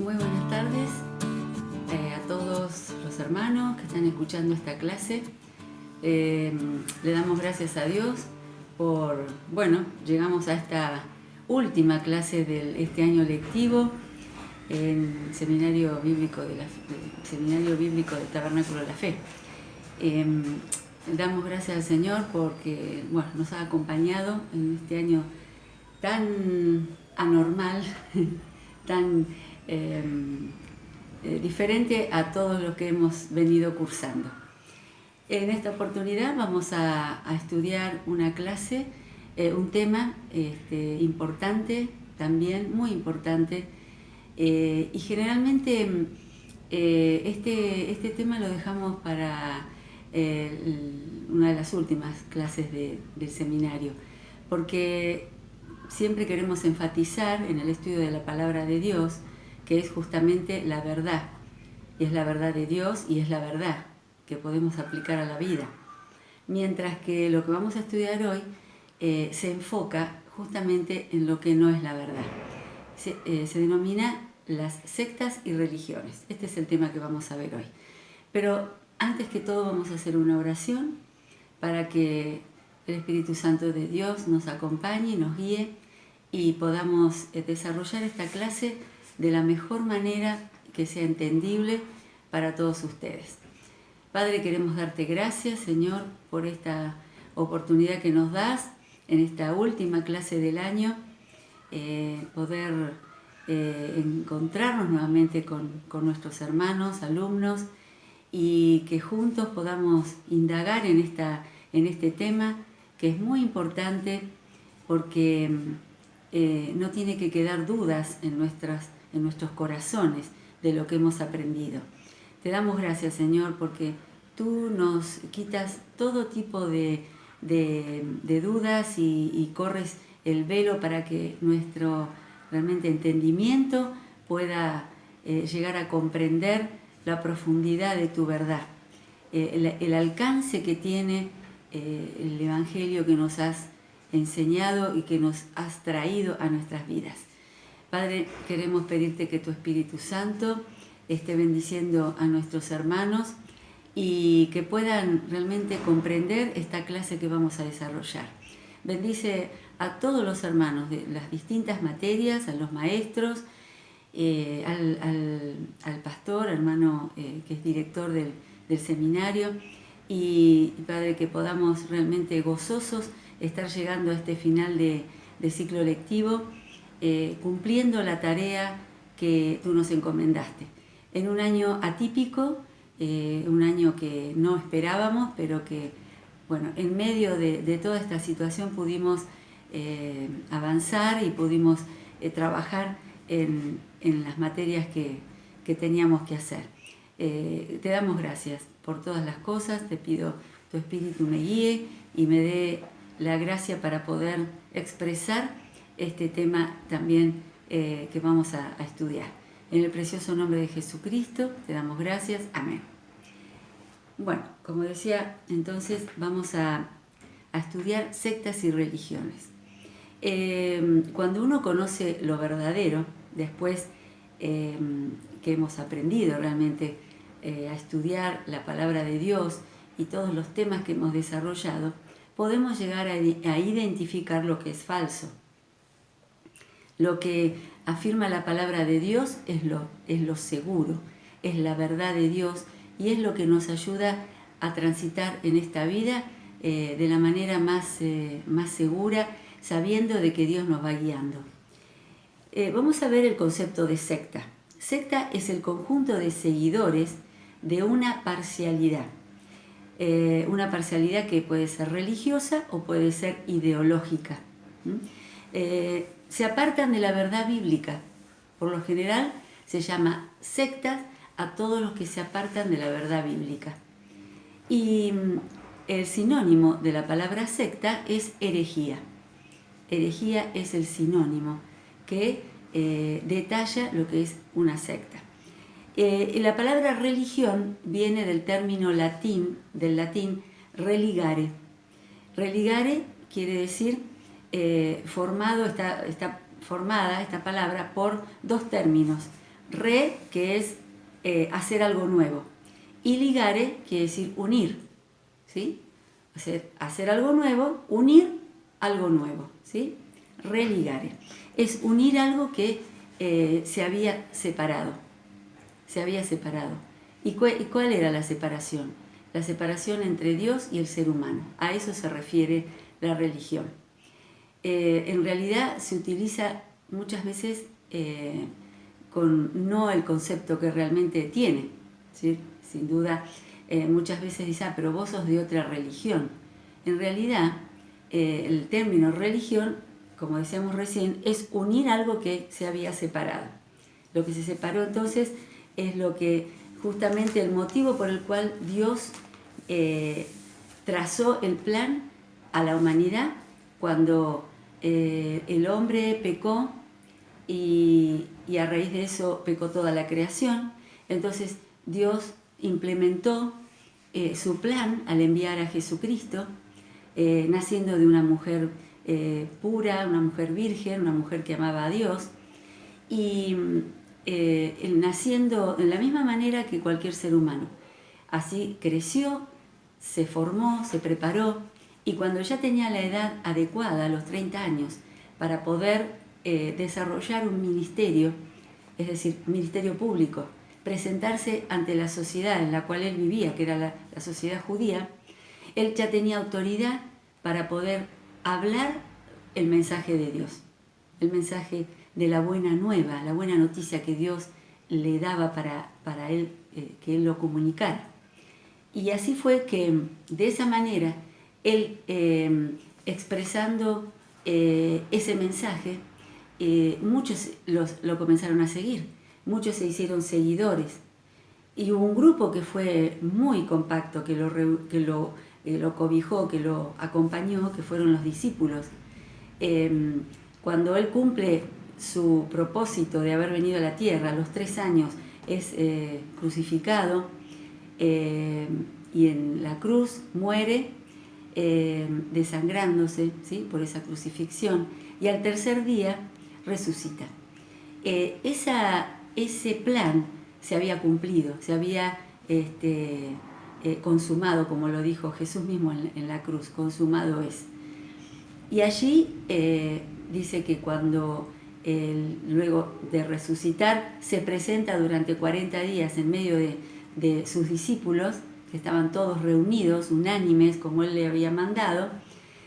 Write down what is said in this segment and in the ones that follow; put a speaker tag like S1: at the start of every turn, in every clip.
S1: Muy buenas tardes a todos los hermanos que están escuchando esta clase. Le damos gracias a Dios por, llegamos a esta última clase de este año lectivo en Seminario Bíblico del Tabernáculo de la Fe. Damos gracias al Señor porque nos ha acompañado en este año tan anormal, tan diferente a todos los que hemos venido cursando. En esta oportunidad vamos a estudiar una clase, un tema importante, también muy importante, y generalmente este tema lo dejamos para una de las últimas clases del seminario, porque siempre queremos enfatizar en el estudio de la palabra de Dios, que es justamente la verdad. Es la verdad de Dios y es la verdad que podemos aplicar a la vida. Mientras que lo que vamos a estudiar hoy se enfoca justamente en lo que no es la verdad. Se denomina las sectas y religiones. Este es el tema que vamos a ver hoy. Pero antes que todo vamos a hacer una oración para que el Espíritu Santo de Dios nos acompañe y nos guíe y podamos desarrollar esta clase de la mejor manera que sea entendible para todos ustedes. Padre, queremos darte gracias, Señor, por esta oportunidad que nos das en esta última clase del año, poder encontrarnos nuevamente con nuestros hermanos, alumnos, y que juntos podamos indagar en este tema, que es muy importante porque no tiene que quedar dudas en nuestros corazones de lo que hemos aprendido. Te damos gracias, Señor, porque tú nos quitas todo tipo de dudas y corres el velo para que nuestro realmente entendimiento pueda llegar a comprender la profundidad de tu verdad, el alcance que tiene el Evangelio que nos has enseñado y que nos has traído a nuestras vidas. Padre, queremos pedirte que tu Espíritu Santo esté bendiciendo a nuestros hermanos y que puedan realmente comprender esta clase que vamos a desarrollar. Bendice a todos los hermanos de las distintas materias, a los maestros, al pastor, hermano que es director del seminario, y Padre, que podamos realmente gozosos estar llegando a este final de ciclo lectivo, cumpliendo la tarea que tú nos encomendaste. En un año atípico, un año que no esperábamos, pero que, en medio de toda esta situación pudimos avanzar y pudimos trabajar en las materias que teníamos que hacer. Te damos gracias por todas las cosas, te pido tu Espíritu me guíe y me dé la gracia para poder expresar este tema también que vamos a estudiar. En el precioso nombre de Jesucristo te damos gracias. Amén. Bueno, como decía, entonces vamos a estudiar sectas y religiones. Cuando uno conoce lo verdadero, después que hemos aprendido realmente a estudiar la palabra de Dios y todos los temas que hemos desarrollado, podemos llegar a identificar lo que es falso. Lo que afirma la palabra de Dios es lo seguro, es la verdad de Dios y es lo que nos ayuda a transitar en esta vida de la manera más segura, sabiendo de que Dios nos va guiando. Vamos a ver el concepto de secta. Secta es el conjunto de seguidores de una parcialidad que puede ser religiosa o puede ser ideológica. Se apartan de la verdad bíblica. Por lo general se llama sectas a todos los que se apartan de la verdad bíblica. Y el sinónimo de la palabra secta es herejía. Herejía es el sinónimo que detalla lo que es una secta. La palabra religión viene del término latín religare. Religare quiere decir está formada esta palabra por dos términos. Re, que es hacer algo nuevo. Y ligare quiere decir unir, ¿sí? Hacer algo nuevo, unir algo nuevo, ¿sí? Religare. Es unir algo que se había separado. Se había separado. ¿Y cuál era la separación? La separación entre Dios y el ser humano. A eso se refiere la religión. En realidad se utiliza muchas veces con no el concepto que realmente tiene, ¿sí? Sin duda, muchas veces dice, pero vos sos de otra religión. En realidad, el término religión, como decíamos recién, es unir algo que se había separado. Lo que se separó entonces es lo que justamente el motivo por el cual Dios trazó el plan a la humanidad cuando el hombre pecó y a raíz de eso pecó toda la creación. Entonces Dios implementó su plan al enviar a Jesucristo, naciendo de una mujer pura, una mujer virgen, una mujer que amaba a Dios, y naciendo de la misma manera que cualquier ser humano. Así creció, se formó, se preparó, y cuando ya tenía la edad adecuada, a los 30 años, para poder desarrollar un ministerio, es decir, un ministerio público, presentarse ante la sociedad en la cual él vivía, que era la sociedad judía, él ya tenía autoridad para poder hablar el mensaje de Dios, el mensaje de la buena nueva, la buena noticia que Dios le daba para él, que él lo comunicara. Y así fue que de esa manera él, expresando ese mensaje, muchos lo comenzaron a seguir, muchos se hicieron seguidores, y hubo un grupo que fue muy compacto, que lo cobijó, que lo acompañó, que fueron los discípulos. Cuando él cumple su propósito de haber venido a la tierra, a los 3 años es crucificado, y en la cruz muere desangrándose, ¿sí?, por esa crucifixión, y al tercer día resucita. Ese plan se había cumplido, se había consumado, como lo dijo Jesús mismo en la cruz, consumado es. Y allí dice que cuando luego de resucitar se presenta durante 40 días en medio de sus discípulos, que estaban todos reunidos, unánimes, como él le había mandado,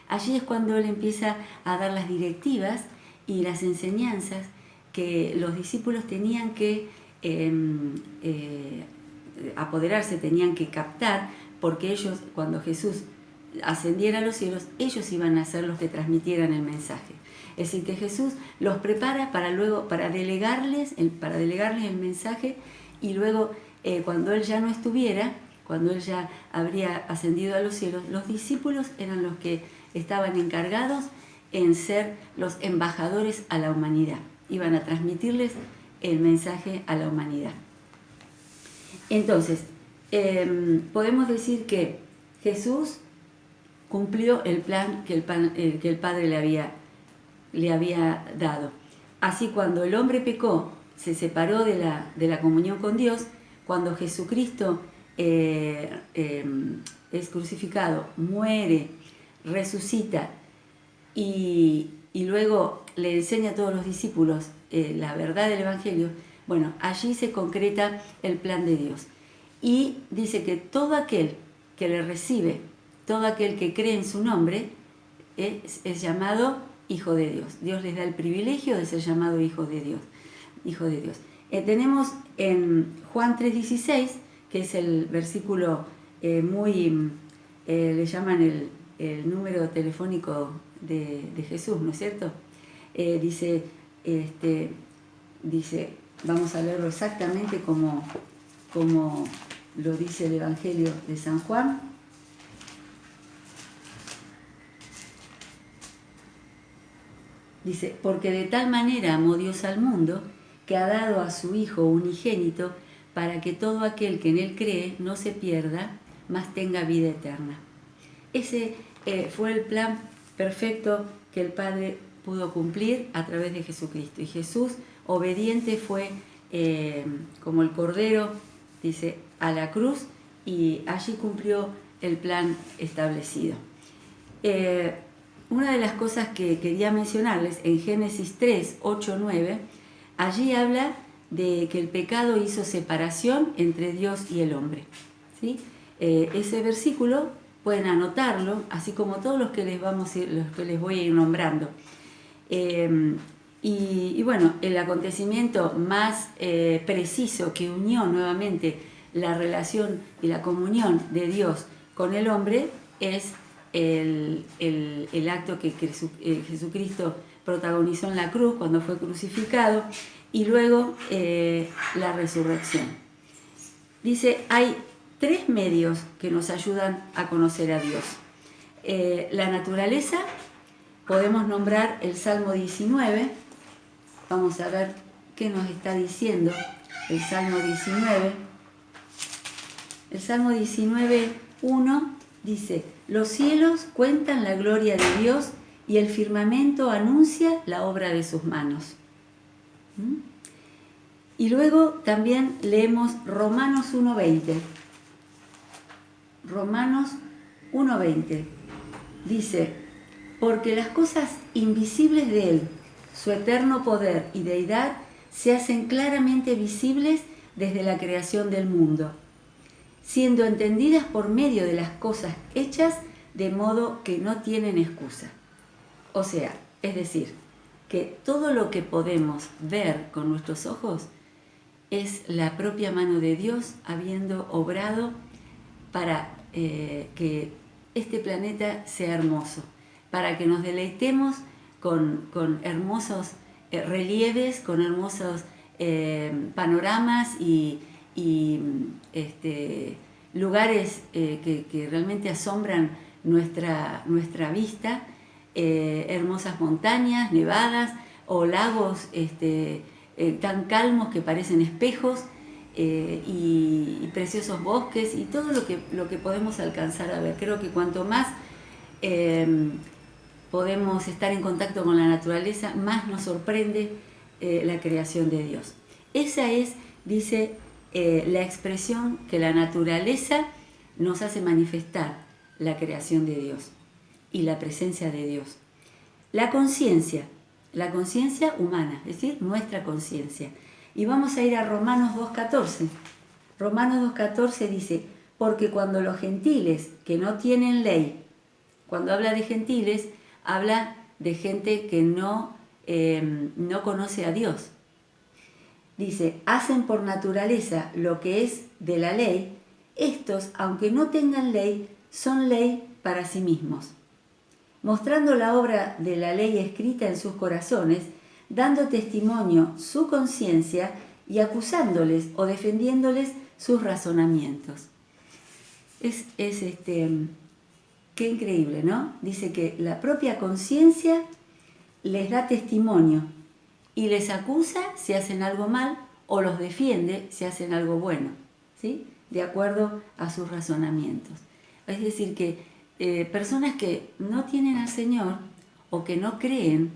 S1: allí es cuando él empieza a dar las directivas y las enseñanzas que los discípulos tenían que apoderarse, tenían que captar, porque ellos, cuando Jesús ascendiera a los cielos, ellos iban a ser los que transmitieran el mensaje. Es decir, que Jesús los prepara para delegarles el mensaje, y luego cuando él ya no estuviera, cuando él ya habría ascendido a los cielos, los discípulos eran los que estaban encargados en ser los embajadores a la humanidad. Iban a transmitirles el mensaje a la humanidad. Entonces, podemos decir que Jesús cumplió el plan que el Padre le había dado. Así, cuando el hombre pecó, se separó de la comunión con Dios. Cuando Jesucristo es crucificado, muere, resucita y luego le enseña a todos los discípulos la verdad del Evangelio, bueno, allí se concreta el plan de Dios. Y dice que todo aquel que le recibe, todo aquel que cree en su nombre, es llamado hijo de Dios. Dios les da el privilegio de ser llamado hijo de Dios. Hijo de Dios. Tenemos en Juan 3:16, que es el versículo le llaman el número telefónico de Jesús, ¿no es cierto? Dice, vamos a leerlo exactamente como lo dice el Evangelio de San Juan. Dice, porque de tal manera amó Dios al mundo, que ha dado a su Hijo unigénito, para que todo aquel que en él cree no se pierda, mas tenga vida eterna. Ese fue el plan perfecto que el Padre pudo cumplir a través de Jesucristo. Y Jesús, obediente, fue como el Cordero, dice, a la cruz, y allí cumplió el plan establecido. Una de las cosas que quería mencionarles, en Génesis 3, 8, 9, allí habla de que el pecado hizo separación entre Dios y el hombre, ¿sí? Ese versículo pueden anotarlo, así como todos los que les voy a ir nombrando. Y bueno, el acontecimiento más preciso que unió nuevamente la relación y la comunión de Dios con el hombre es el acto que Jesucristo protagonizó en la cruz cuando fue crucificado, y luego la resurrección. Dice, hay 3 medios que nos ayudan a conocer a Dios. La naturaleza, podemos nombrar el Salmo 19, vamos a ver qué nos está diciendo el Salmo 19. El Salmo 19, 1 dice, los cielos cuentan la gloria de Dios y el firmamento anuncia la obra de sus manos. Y luego también leemos Romanos 1:20. Romanos 1:20 dice, porque las cosas invisibles de Él, su eterno poder y deidad, se hacen claramente visibles desde la creación del mundo, siendo entendidas por medio de las cosas hechas, de modo que no tienen excusa. O sea, es decir, que todo lo que podemos ver con nuestros ojos es la propia mano de Dios habiendo obrado para que este planeta sea hermoso, para que nos deleitemos con hermosos relieves, con hermosos panoramas y lugares que realmente asombran nuestra vista, hermosas montañas nevadas o lagos tan calmos que parecen espejos, y preciosos bosques y todo lo que podemos alcanzar a ver. Creo que cuanto más podemos estar en contacto con la naturaleza, más nos sorprende la creación de Dios. Esa es, dice, la expresión que la naturaleza nos hace manifestar la creación de Dios y la presencia de Dios. La conciencia humana, es decir, nuestra conciencia. Y vamos a ir a Romanos 2.14. Romanos 2.14 dice, porque cuando los gentiles que no tienen ley, cuando habla de gentiles, habla de gente que no conoce a Dios. Dice, hacen por naturaleza lo que es de la ley, estos, aunque no tengan ley, son ley para sí mismos, mostrando la obra de la ley escrita en sus corazones, dando testimonio su conciencia y acusándoles o defendiéndoles sus razonamientos. Qué increíble, ¿no? Dice que la propia conciencia les da testimonio y les acusa si hacen algo mal o los defiende si hacen algo bueno, ¿sí? De acuerdo a sus razonamientos. Es decir, que personas que no tienen al Señor o que no creen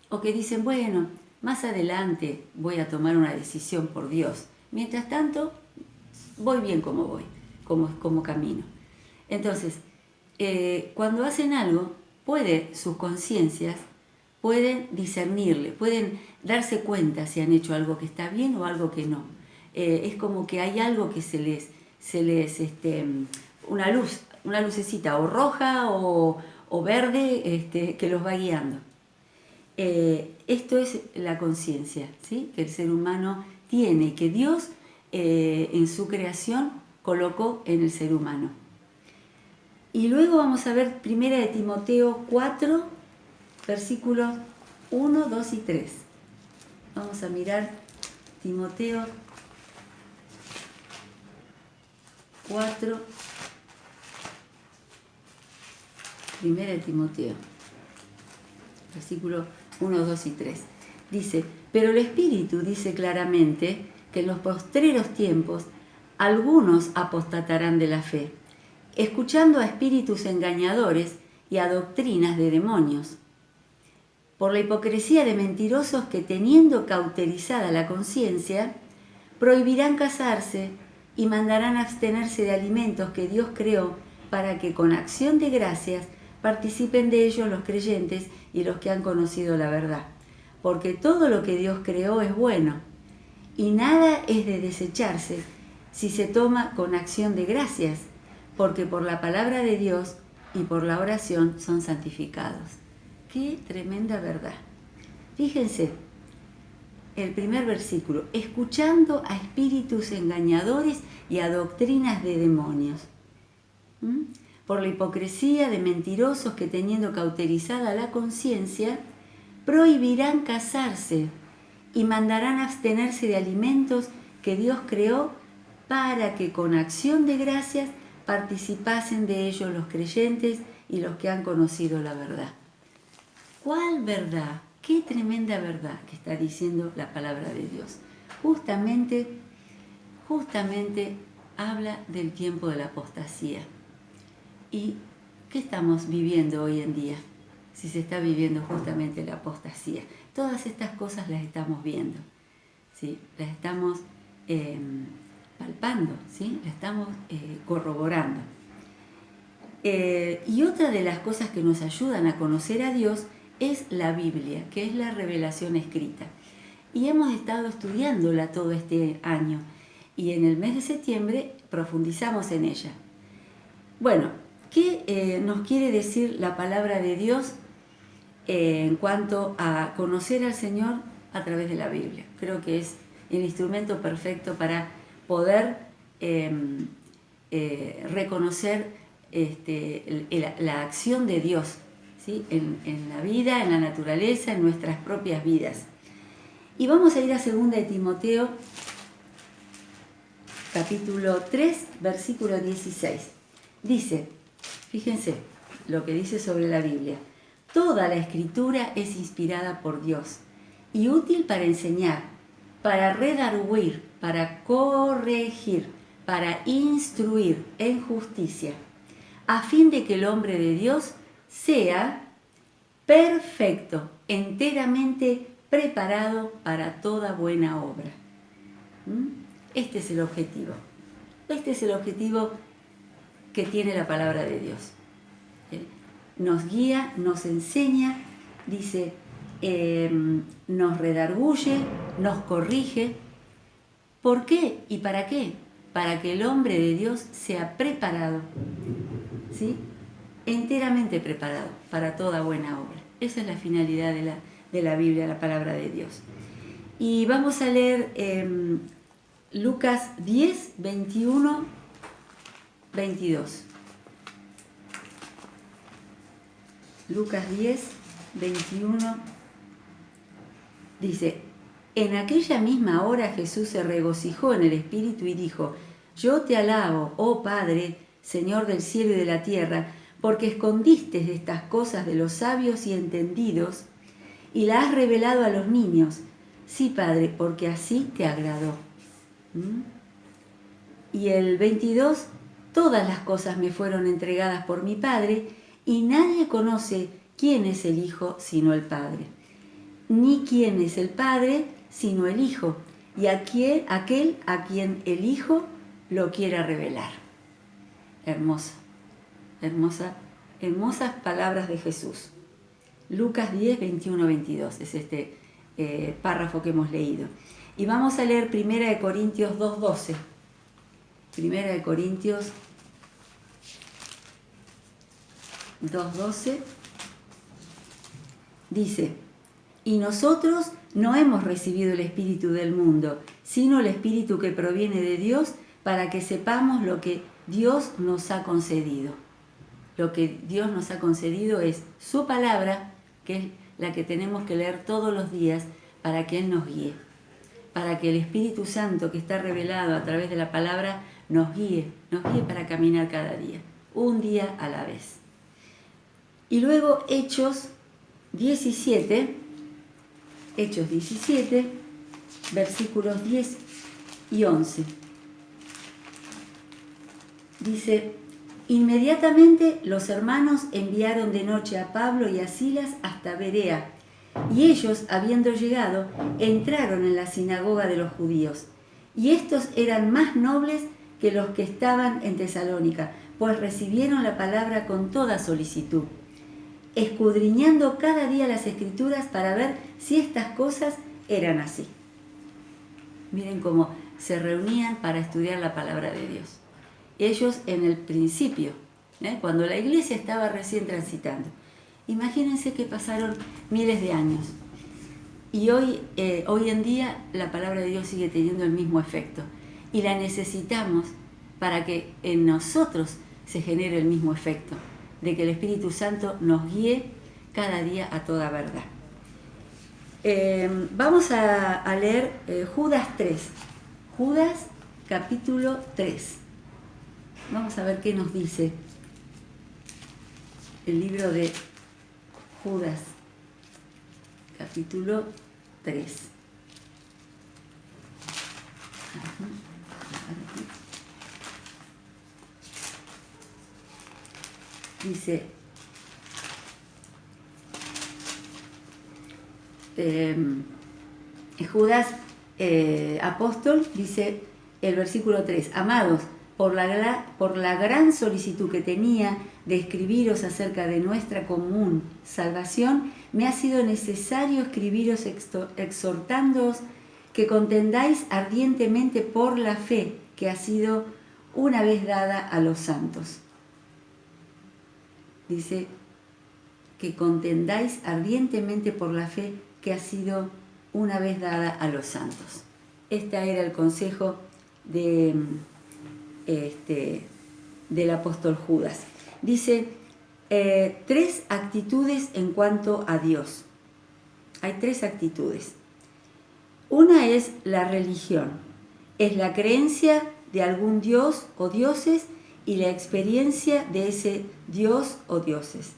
S1: o que dicen, bueno, más adelante voy a tomar una decisión por Dios. Mientras tanto, voy bien como voy, como camino. Entonces, cuando hacen algo, sus conciencias pueden discernirle, pueden darse cuenta si han hecho algo que está bien o algo que no. Es como que hay algo que se les una lucecita o roja o verde que los va guiando. Esto es la conciencia, ¿sí? Que el ser humano tiene, que Dios en su creación colocó en el ser humano. Y luego vamos a ver 1 de Timoteo 4, versículos 1, 2 y 3. Vamos a mirar Timoteo 4, 1 de Timoteo, versículos 1, 2 y 3. Dice, pero el Espíritu dice claramente que en los postreros tiempos algunos apostatarán de la fe, escuchando a espíritus engañadores y a doctrinas de demonios, por la hipocresía de mentirosos que, teniendo cauterizada la conciencia, prohibirán casarse y mandarán abstenerse de alimentos que Dios creó para que con acción de gracias participen de ellos los creyentes y los que han conocido la verdad. Porque todo lo que Dios creó es bueno y nada es de desecharse si se toma con acción de gracias, porque por la palabra de Dios y por la oración son santificados. ¡Qué tremenda verdad! Fíjense, el primer versículo, escuchando a espíritus engañadores y a doctrinas de demonios. Por la hipocresía de mentirosos que teniendo cauterizada la conciencia, prohibirán casarse y mandarán abstenerse de alimentos que Dios creó para que con acción de gracias participasen de ellos los creyentes y los que han conocido la verdad. ¿Cuál verdad? Qué tremenda verdad que está diciendo la palabra de Dios. Justamente habla del tiempo de la apostasía. ¿Y qué estamos viviendo hoy en día? Si se está viviendo justamente la apostasía. Todas estas cosas las estamos viendo, ¿sí? Las estamos palpando, ¿sí? Las estamos corroborando. Y otra de las cosas que nos ayudan a conocer a Dios es la Biblia, que es la revelación escrita. Y hemos estado estudiándola todo este año y en el mes de septiembre profundizamos en ella. Bueno, ¿qué nos quiere decir la palabra de Dios en cuanto a conocer al Señor a través de la Biblia? Creo que es el instrumento perfecto para poder reconocer la acción de Dios, ¿sí? en la vida, en la naturaleza, en nuestras propias vidas. Y vamos a ir a 2 de Timoteo, capítulo 3, versículo 16. Dice, fíjense lo que dice sobre la Biblia. Toda la Escritura es inspirada por Dios y útil para enseñar, para redarguir, para corregir, para instruir en justicia, a fin de que el hombre de Dios sea perfecto, enteramente preparado para toda buena obra. Este es el objetivo. Este es el objetivo que tiene la palabra de Dios. Nos guía, nos enseña, dice, nos redarguye, nos corrige. ¿Por qué y para qué? Para que el hombre de Dios sea preparado, ¿sí? Enteramente preparado para toda buena obra. Esa es la finalidad de la Biblia, la palabra de Dios. Y vamos a leer Lucas 10, 21, 22. Lucas 10, 21 dice, en aquella misma hora Jesús se regocijó en el Espíritu y dijo, yo te alabo, oh Padre, Señor del cielo y de la tierra, porque escondiste de estas cosas de los sabios y entendidos y las has revelado a los niños. Sí, Padre, porque así te agradó. Y el 22, todas las cosas me fueron entregadas por mi Padre y nadie conoce quién es el Hijo sino el Padre, ni quién es el Padre sino el Hijo, y aquel a quien el Hijo lo quiera revelar. Hermosas palabras de Jesús. Lucas 10, 21, 22 es este párrafo que hemos leído. Y vamos a leer 1 Corintios 2, 12. 1 Corintios 2, 12 dice, y nosotros no hemos recibido el Espíritu del mundo, sino el Espíritu que proviene de Dios, para que sepamos lo que Dios nos ha concedido. Lo que Dios nos ha concedido es su palabra, que es la que tenemos que leer todos los días para que Él nos guíe, para que el Espíritu Santo que está revelado a través de la palabra nos guíe para caminar cada día, un día a la vez. Y luego Hechos 17, versículos 10 y 11. Dice, inmediatamente los hermanos enviaron de noche a Pablo y a Silas hasta Berea, y ellos, habiendo llegado, entraron en la sinagoga de los judíos, y estos eran más nobles que los que estaban en Tesalónica, pues recibieron la palabra con toda solicitud, escudriñando cada día las Escrituras para ver si estas cosas eran así. Miren cómo se reunían para estudiar la palabra de Dios. Ellos en el principio, cuando la iglesia estaba recién transitando. Imagínense que pasaron miles de años y hoy en día la palabra de Dios sigue teniendo el mismo efecto y la necesitamos para que en nosotros se genere el mismo efecto, de que el Espíritu Santo nos guíe cada día a toda verdad. Vamos a leer Judas 3, Judas capítulo 3. Vamos a ver qué nos dice el libro de Judas, capítulo 3. Dice, Judas, apóstol, dice el versículo 3, amados, por la gran solicitud que tenía de escribiros acerca de nuestra común salvación, me ha sido necesario escribiros exhortándoos que contendáis ardientemente por la fe que ha sido una vez dada a los santos. Dice que contendáis ardientemente por la fe que ha sido una vez dada a los santos. Este era el consejo del apóstol Judas. Dice, 3 actitudes en cuanto a Dios. Hay 3 actitudes. Una es la religión, es la creencia de algún dios o dioses y la experiencia de ese dios o dioses.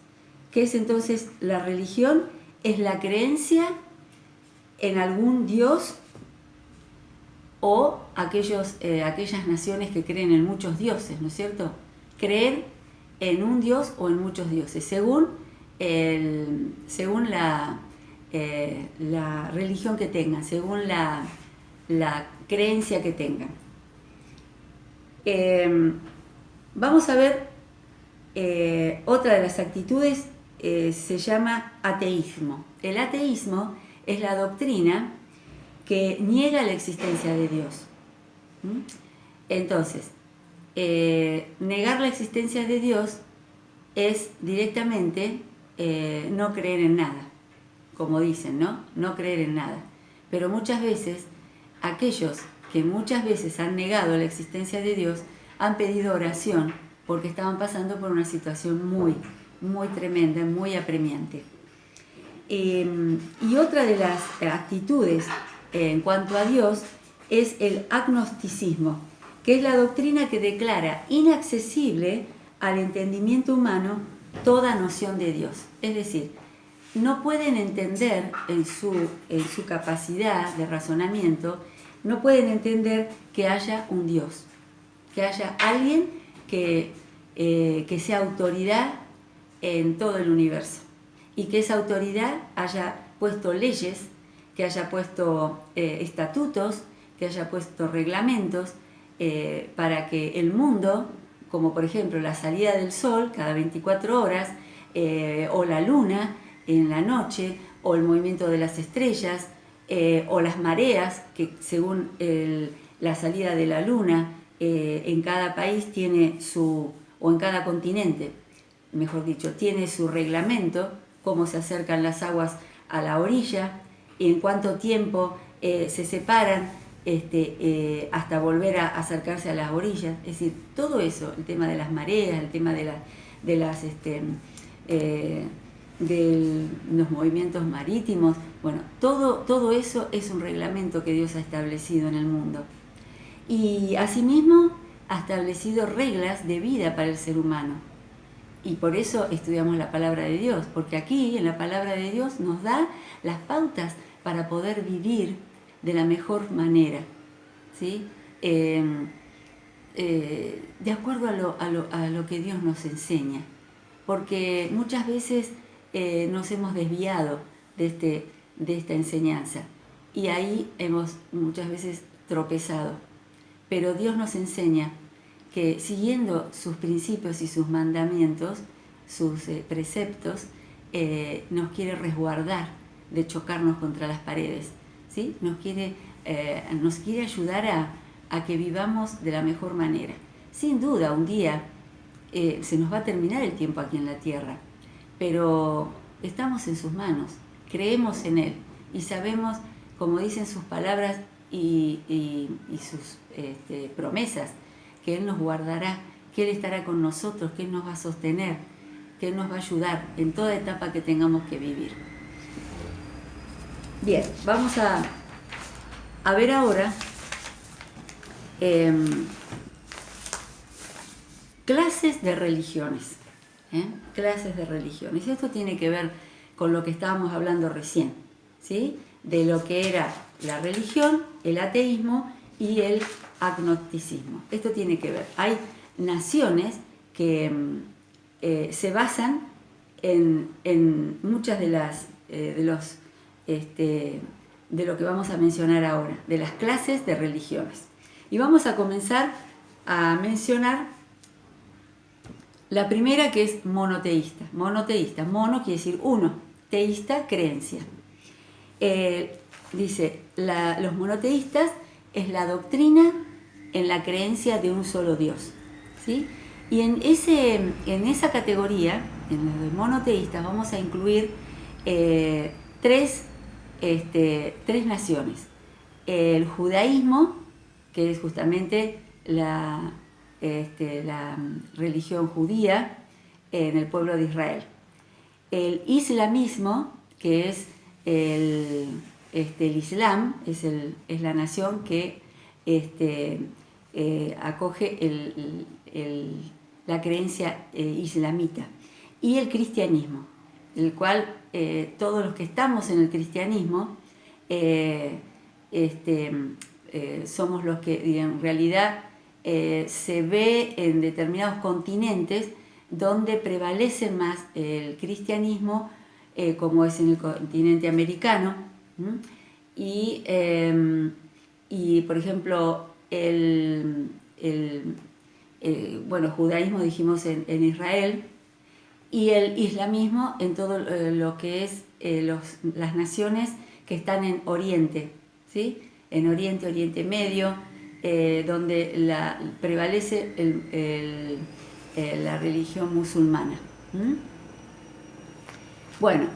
S1: ¿Qué es entonces la religión? Es la creencia en algún dios o aquellas naciones que creen en muchos dioses, ¿no es cierto? Creer en un dios o en muchos dioses, según la religión que tengan, según la creencia que tengan. Vamos a ver otra de las actitudes, se llama ateísmo. El ateísmo es la doctrina que niega la existencia de Dios. Entonces, negar la existencia de Dios es directamente no creer en nada, como dicen, ¿no? No creer en nada. Pero muchas veces, aquellos que muchas veces han negado la existencia de Dios, han pedido oración porque estaban pasando por una situación muy, muy tremenda, muy apremiante. Y otra de las actitudes en cuanto a Dios es el agnosticismo, que es la doctrina que declara inaccesible al entendimiento humano toda noción de Dios. Es decir, no pueden entender en su capacidad de razonamiento, no pueden entender que haya un Dios, que haya alguien que sea autoridad en todo el universo y que esa autoridad haya puesto leyes, que haya puesto estatutos, que haya puesto reglamentos para que el mundo, como por ejemplo la salida del sol cada 24 horas, o la luna en la noche, o el movimiento de las estrellas, o las mareas, que según la salida de la luna, en cada país tiene o en cada continente, mejor dicho, tiene su reglamento, cómo se acercan las aguas a la orilla, y en cuánto tiempo se separan hasta volver a acercarse a las orillas. Es decir, todo eso, el tema de las mareas, el tema de los movimientos marítimos, bueno, todo eso es un reglamento que Dios ha establecido en el mundo. Y asimismo ha establecido reglas de vida para el ser humano. Y por eso estudiamos la palabra de Dios, porque aquí en la palabra de Dios nos da las pautas para poder vivir de la mejor manera, ¿sí? De acuerdo a lo que Dios nos enseña, porque muchas veces nos hemos desviado de esta enseñanza y ahí hemos muchas veces tropezado. pero Dios nos enseña que siguiendo sus principios y sus mandamientos, sus preceptos, nos quiere resguardar de chocarnos contra las paredes, ¿sí? Nos quiere ayudar a que vivamos de la mejor manera. Sin duda, un día se nos va a terminar el tiempo aquí en la tierra, pero estamos en sus manos, creemos en Él y sabemos, como dicen sus palabras y sus promesas, que Él nos guardará, que Él estará con nosotros, que Él nos va a sostener, que Él nos va a ayudar en toda etapa que tengamos que vivir. Bien, vamos a ver ahora clases de religiones. Clases de religiones. Y esto tiene que ver con lo que estábamos hablando recién, ¿sí? De lo que era la religión, el ateísmo y el agnosticismo. Esto tiene que ver. Hay naciones que se basan en muchas de las de lo que vamos a mencionar ahora, de las clases de religiones. Y vamos a comenzar a mencionar la primera, que es monoteísta. Monoteísta, mono quiere decir uno, teísta, creencia. Dice, los monoteístas es la doctrina en la creencia de un solo Dios, ¿sí? Y en esa categoría, en los de monoteístas, vamos a incluir tres naciones. El judaísmo, que es justamente la religión judía en el pueblo de Israel. El islamismo, que es el Islam, es la nación que acoge la creencia islamita. Y el cristianismo, el cual todos los que estamos en el cristianismo somos los que en realidad se ve en determinados continentes donde prevalece más el cristianismo, como es en el continente americano, y por ejemplo el judaísmo dijimos en Israel, y el islamismo en todo lo que es las naciones que están en Oriente, ¿sí? En Oriente, Oriente Medio, donde prevalece la religión musulmana. Bueno,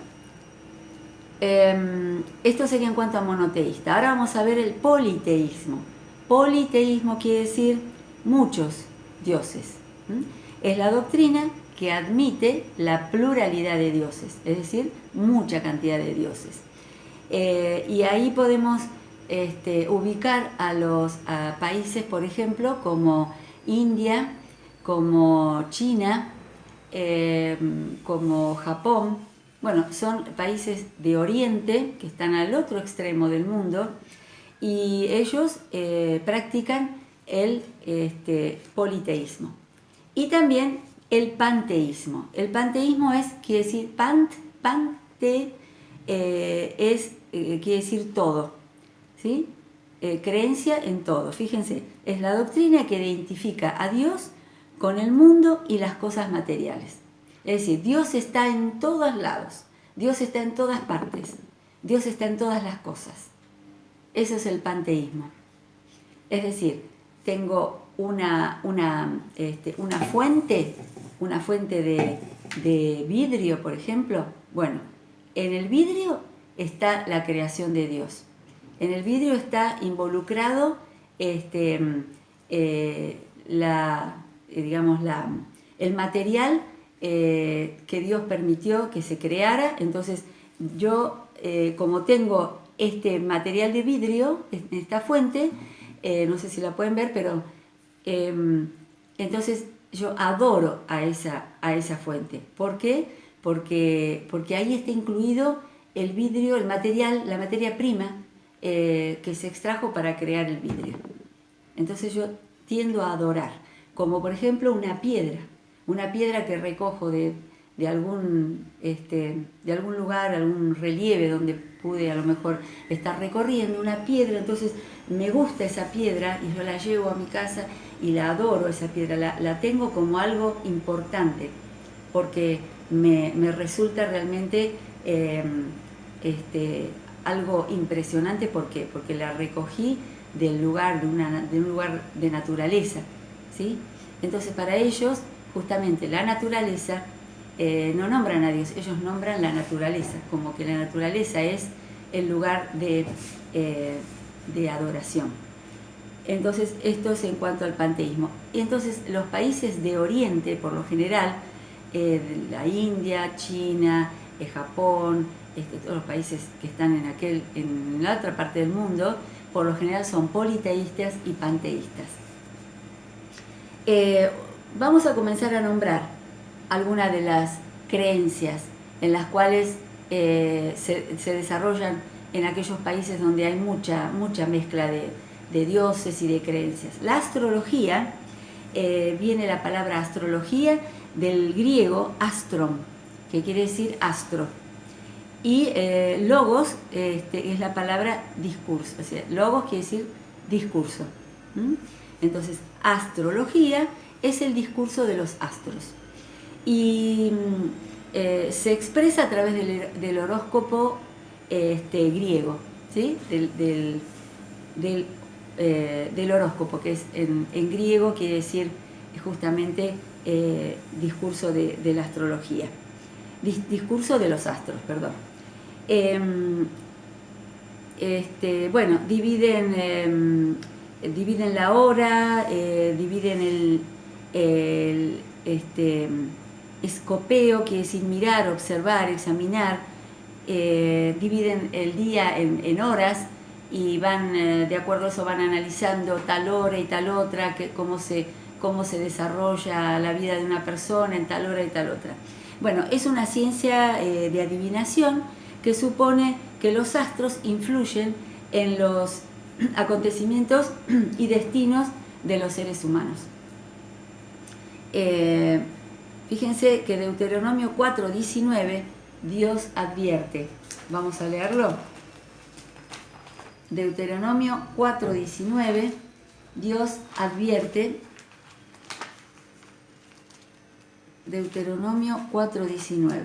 S1: esto sería en cuanto a monoteísta. Ahora vamos a ver el politeísmo. Politeísmo quiere decir muchos dioses. Es la doctrina que admite la pluralidad de dioses, es decir, mucha cantidad de dioses. Y ahí podemos ubicar a países, por ejemplo, como India, como China, como Japón. Bueno, son países de Oriente que están al otro extremo del mundo y ellos practican el politeísmo. Y también el panteísmo. El panteísmo quiere decir quiere decir todo, ¿sí? Creencia en todo. Fíjense, es la doctrina que identifica a Dios con el mundo y las cosas materiales. Es decir, Dios está en todos lados, Dios está en todas partes, Dios está en todas las cosas. Eso es el panteísmo. Es decir, tengo una fuente de vidrio, por ejemplo. Bueno, en el vidrio está la creación de Dios. En el vidrio está involucrado el material que Dios permitió que se creara. Entonces yo, como tengo este material de vidrio, esta fuente, no sé si la pueden ver, pero entonces yo adoro a esa fuente. ¿Por qué? Porque ahí está incluido el vidrio, el material, la materia prima que se extrajo para crear el vidrio. Entonces yo tiendo a adorar, como por ejemplo una piedra que recojo de algún lugar, algún relieve donde pude a lo mejor estar recorriendo una piedra, entonces me gusta esa piedra y yo la llevo a mi casa y la adoro esa piedra, la tengo como algo importante, porque me resulta realmente algo impresionante. ¿Por qué? Porque la recogí del lugar, de un lugar de naturaleza, ¿sí? Entonces para ellos, justamente la naturaleza, no nombran a Dios, ellos nombran la naturaleza, como que la naturaleza es el lugar de adoración. Entonces esto es en cuanto al panteísmo. Y entonces los países de Oriente, por lo general, la India, China, Japón, todos los países que están en la otra parte del mundo, por lo general son politeístas y panteístas. Vamos a comenzar a nombrar algunas de las creencias en las cuales se desarrollan en aquellos países donde hay mucha mezcla de dioses y de creencias. La astrología, viene la palabra astrología del griego astron, que quiere decir astro. Y logos es la palabra discurso, o sea, logos quiere decir discurso. Entonces, astrología es el discurso de los astros. Y se expresa a través del horóscopo griego, ¿sí? Del horóscopo, que es en griego quiere decir justamente discurso de la astrología. Discurso de los astros, perdón. Bueno, dividen la hora, dividen el escopeo, quiere decir mirar, observar, examinar, dividen el día en horas y van, de acuerdo a eso, van analizando tal hora y tal otra, cómo se desarrolla la vida de una persona en tal hora y tal otra. Bueno, es una ciencia de adivinación que supone que los astros influyen en los acontecimientos y destinos de los seres humanos. Fíjense que Deuteronomio 4:19 Dios advierte. Vamos a leerlo. Deuteronomio 4:19 Dios advierte. Deuteronomio 4:19.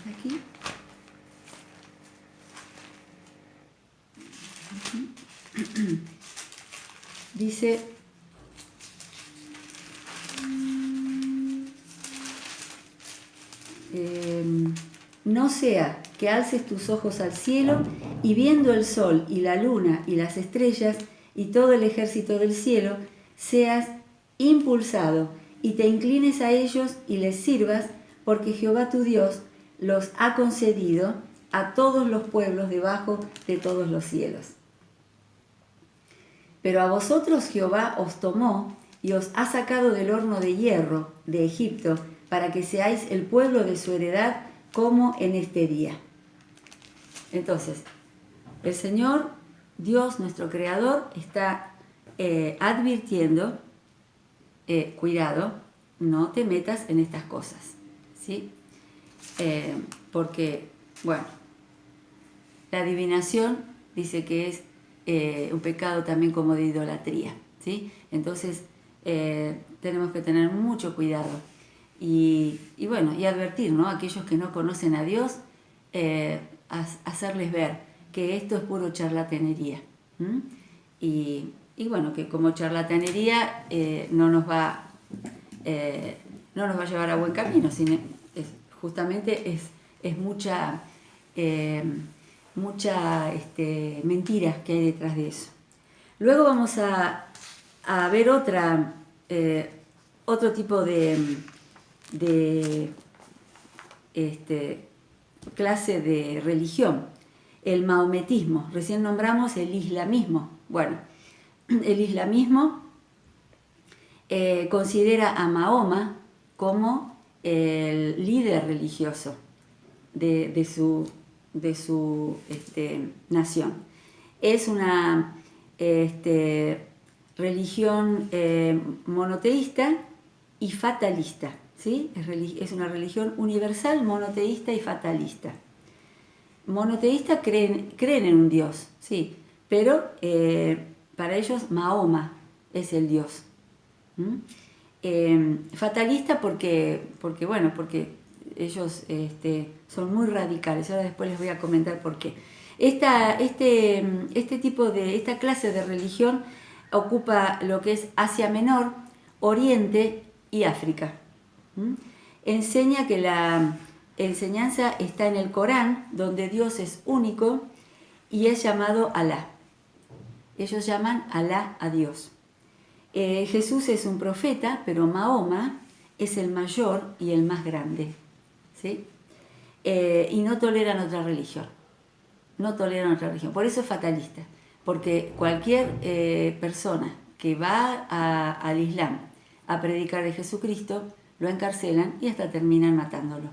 S1: Aquí. Dice: no sea que alces tus ojos al cielo y viendo el sol y la luna y las estrellas y todo el ejército del cielo, seas impulsado y te inclines a ellos y les sirvas, porque Jehová tu Dios los ha concedido a todos los pueblos debajo de todos los cielos. Pero a vosotros Jehová os tomó y os ha sacado del horno de hierro de Egipto, para que seáis el pueblo de su heredad, como en este día. Entonces, el Señor Dios, nuestro Creador, está advirtiendo, cuidado, no te metas en estas cosas, ¿sí? Porque, bueno, la adivinación dice que es un pecado también como de idolatría, ¿sí? Entonces, tenemos que tener mucho cuidado y bueno, y advertir, ¿no? A aquellos que no conocen a Dios, hacerles ver que esto es puro charlatanería. Y bueno, que como charlatanería no nos va a llevar a buen camino, sino justamente es mucha mentiras que hay detrás de eso. Luego vamos a ver otro tipo de clase de religión, el maometismo. Recién nombramos el islamismo. Bueno, el islamismo considera a Mahoma como el líder religioso de su nación. Es una religión monoteísta y fatalista. ¿sí? Es una religión universal, monoteísta y fatalista. Monoteísta creen en un Dios, sí, pero para ellos Mahoma es el Dios. Fatalista porque ellos son muy radicales. Ahora después les voy a comentar por qué. Esta clase de religión ocupa lo que es Asia Menor, Oriente y África. Enseña que la enseñanza está en el Corán, donde Dios es único y es llamado Alá. Ellos llaman Alá a Dios. Jesús es un profeta, pero Mahoma es el mayor y el más grande, ¿sí? Y no toleran otra religión. No toleran otra religión. Por eso es fatalista. Porque cualquier persona que va al Islam a predicar de Jesucristo, lo encarcelan y hasta terminan matándolo.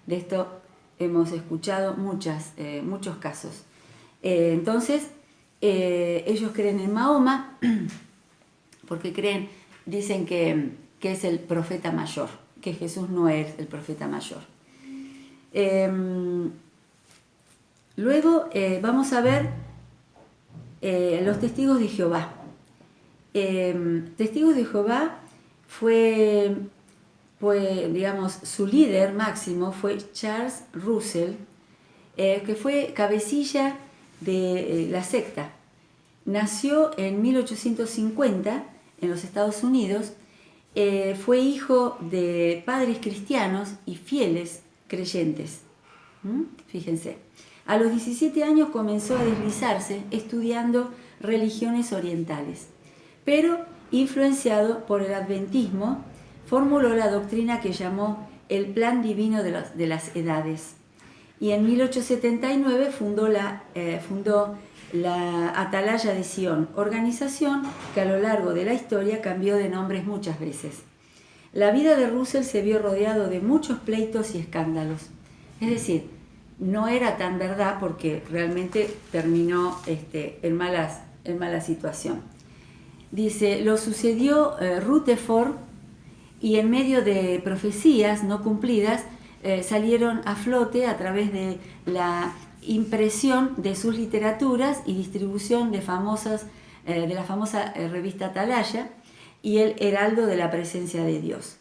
S1: De esto hemos escuchado muchos casos. Entonces, ellos creen en Mahoma porque dicen que es el profeta mayor, que Jesús no es el profeta mayor. Luego vamos a ver los testigos de Jehová. Testigos de Jehová fue, digamos, su líder máximo fue Charles Russell, que fue cabecilla de la secta. Nació en 1850 en los Estados Unidos, fue hijo de padres cristianos y fieles creyentes. Fíjense, a los 17 años comenzó a deslizarse estudiando religiones orientales, pero influenciado por el adventismo, formuló la doctrina que llamó el plan divino de las edades. Y en 1879 fundó la Atalaya de Sion, organización que a lo largo de la historia cambió de nombres muchas veces. La vida de Russell se vio rodeado de muchos pleitos y escándalos. Es decir, no era tan verdad porque realmente terminó en mala situación. Dice, lo sucedió Rutherford y en medio de profecías no cumplidas salieron a flote a través de la impresión de sus literaturas y distribución de la famosa revista Atalaya y el heraldo de la presencia de Dios.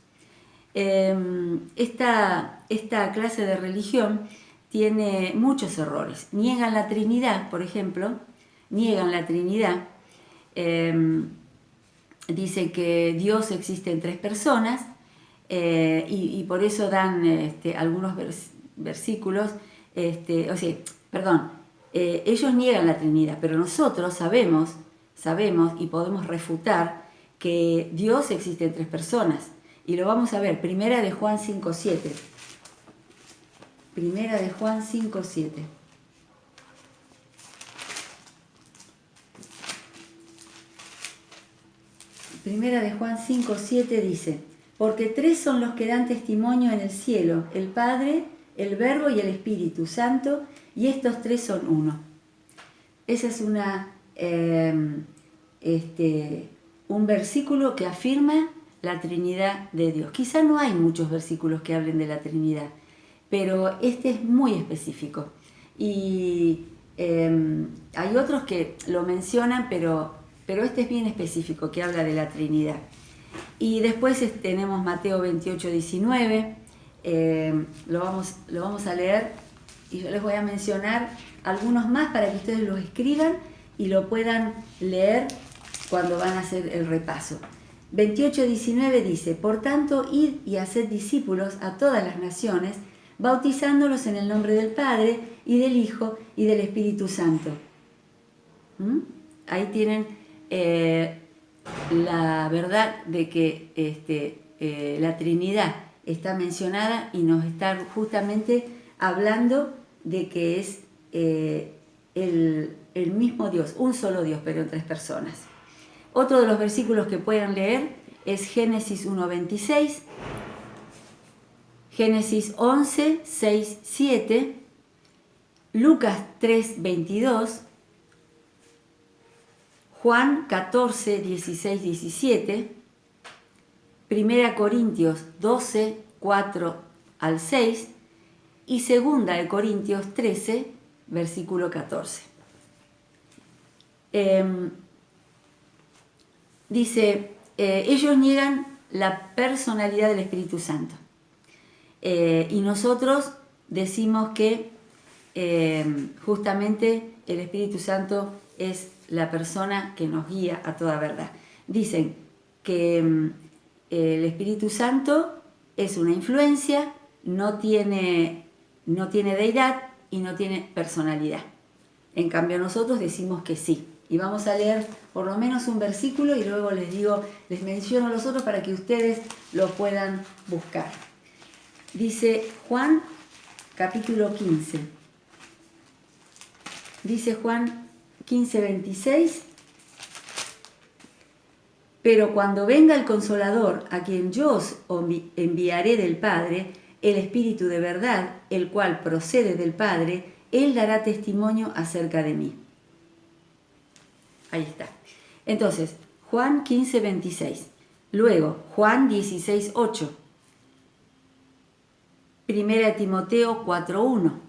S1: Esta clase de religión tiene muchos errores. Niegan la Trinidad, por ejemplo, niegan la Trinidad. Dicen que Dios existe en 3 personas y por eso dan algunos versículos. Ellos niegan la Trinidad, pero nosotros sabemos y podemos refutar que Dios existe en 3 personas. Y lo vamos a ver, Primera de Juan 5:7. Primera de Juan 5:7. Primera de Juan 5:7 dice, porque 3 son los que dan testimonio en el cielo, el Padre, el Verbo y el Espíritu Santo, y estos 3 son uno. Ese es un versículo que afirma la Trinidad de Dios. Quizá no hay muchos versículos que hablen de la Trinidad, pero este es muy específico. Y hay otros que lo mencionan, pero este es bien específico, que habla de la Trinidad. Y después tenemos Mateo 28:19, lo vamos a leer y yo les voy a mencionar algunos más para que ustedes los escriban y lo puedan leer cuando van a hacer el repaso. 28:19 dice, por tanto, id y haced discípulos a todas las naciones, bautizándolos en el nombre del Padre y del Hijo y del Espíritu Santo. Ahí tienen la verdad de que la Trinidad está mencionada y nos está justamente hablando de que es el mismo Dios, un solo Dios, pero en 3 personas. Otro de los versículos que pueden leer es Génesis 1:26, Génesis 11:6-7, Lucas 3:22, Juan 14:16-17, 1 Corintios 12, 4 al 6 y 2 Corintios 13, versículo 14. Dice, ellos niegan la personalidad del Espíritu Santo. Y nosotros decimos que justamente el Espíritu Santo es la persona que nos guía a toda verdad. Dicen que el Espíritu Santo es una influencia, no tiene deidad y no tiene personalidad. En cambio nosotros decimos que sí. Y vamos a leer por lo menos un versículo y luego les menciono los otros para que ustedes lo puedan buscar. Dice Juan capítulo 15. Dice Juan 15, 26. Pero cuando venga el Consolador, a quien yo os enviaré del Padre, el Espíritu de verdad, el cual procede del Padre, Él dará testimonio acerca de mí. Ahí está. Entonces, Juan 15, 26. Luego, Juan 16, 8. 1 Timoteo 4, 1.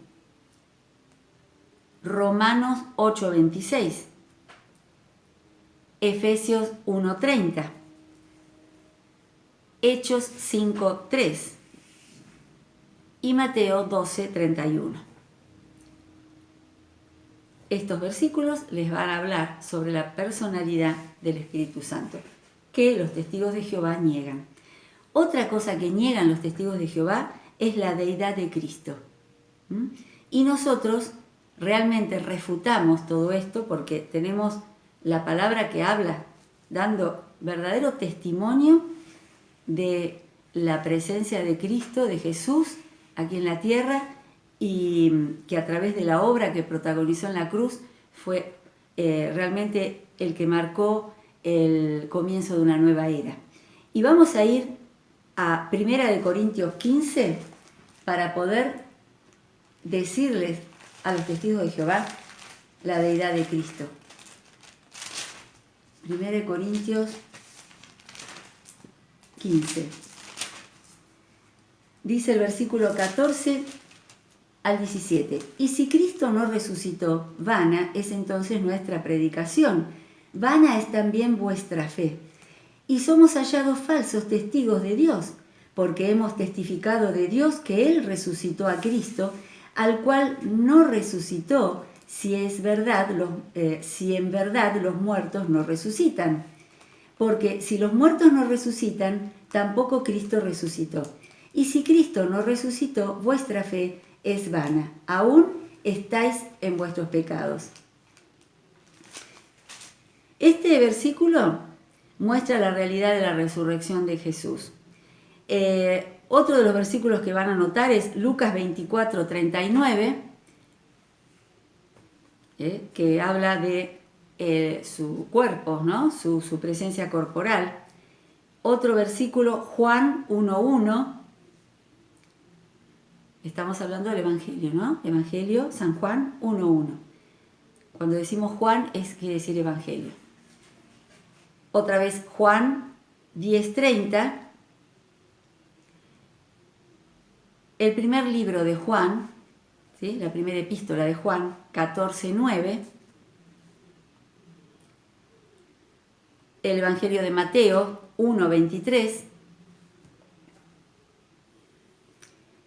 S1: Romanos 8, 26. Efesios 1, 30. Hechos 5, 3. Y Mateo 12, 31. Estos versículos les van a hablar sobre la personalidad del Espíritu Santo, que los testigos de Jehová niegan. Otra cosa que niegan los testigos de Jehová es la deidad de Cristo. Y nosotros realmente refutamos todo esto porque tenemos la palabra que habla, dando verdadero testimonio de la presencia de Cristo, de Jesús, aquí en la tierra, y que a través de la obra que protagonizó en la cruz fue realmente el que marcó el comienzo de una nueva era. Y vamos a ir a 1 Corintios 15 para poder decirles a los testigos de Jehová la deidad de Cristo. 1 Corintios 15. Dice el versículo 14 al 17. Y si Cristo no resucitó, vana es entonces nuestra predicación, vana es también vuestra fe. Y somos hallados falsos testigos de Dios, porque hemos testificado de Dios que Él resucitó a Cristo, al cual no resucitó, si en verdad los muertos no resucitan. Porque si los muertos no resucitan, tampoco Cristo resucitó. Y si Cristo no resucitó, vuestra fe es vana, aún estáis en vuestros pecados. Este versículo muestra la realidad de la resurrección de Jesús. Otro de los versículos que van a notar es Lucas 24, 39, que habla de su cuerpo, ¿no? su presencia corporal. Otro versículo, Juan 1:1. Estamos hablando del Evangelio, ¿no? Evangelio, San Juan 1:1. Cuando decimos Juan, quiere decir Evangelio. Otra vez Juan 10:30. El primer libro de Juan, ¿sí? La primera epístola de Juan, 14:9. El Evangelio de Mateo 1:23.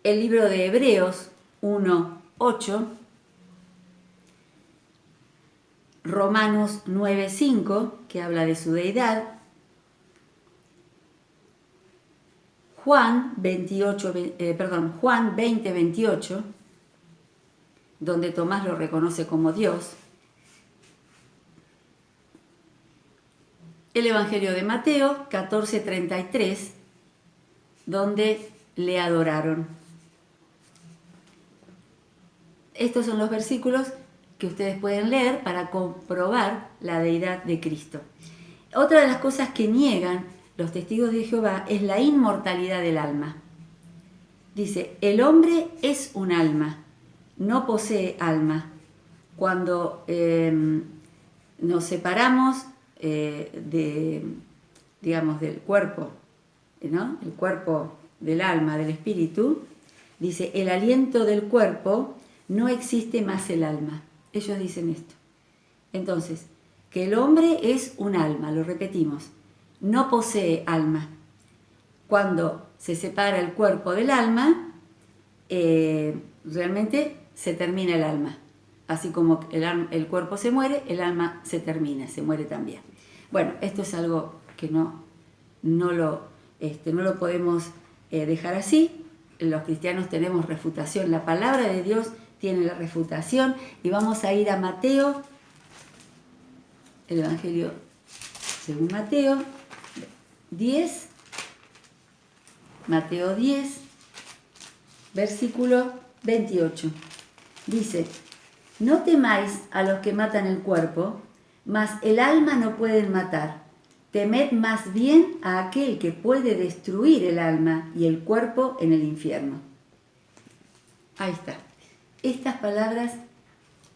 S1: El libro de Hebreos 1:8. Romanos 9:5, que habla de su deidad. Juan 20:28, donde Tomás lo reconoce como Dios. El Evangelio de Mateo 14:33, donde le adoraron. Estos son los versículos que ustedes pueden leer para comprobar la deidad de Cristo. Otra de las cosas que niegan los testigos de Jehová es la inmortalidad del alma. Dice, el hombre es un alma, no posee alma. Cuando nos separamos del cuerpo ¿no? El cuerpo del alma, del espíritu, dice, el aliento del cuerpo, no existe más el alma. Ellos dicen esto. Entonces, que el hombre es un alma, lo repetimos, no posee alma. Cuando se separa el cuerpo del alma, realmente se termina el alma. Así como el cuerpo se muere, el alma se termina, se muere también. Bueno, esto es algo que no lo podemos dejar así. Los cristianos tenemos refutación, la palabra de Dios tiene la refutación, y vamos a ir a Mateo, el Evangelio según Mateo 10, Mateo 10, versículo 28. Dice, no temáis a los que matan el cuerpo, mas el alma no pueden matar. Temed más bien a aquel que puede destruir el alma y el cuerpo en el infierno. Ahí está. Estas palabras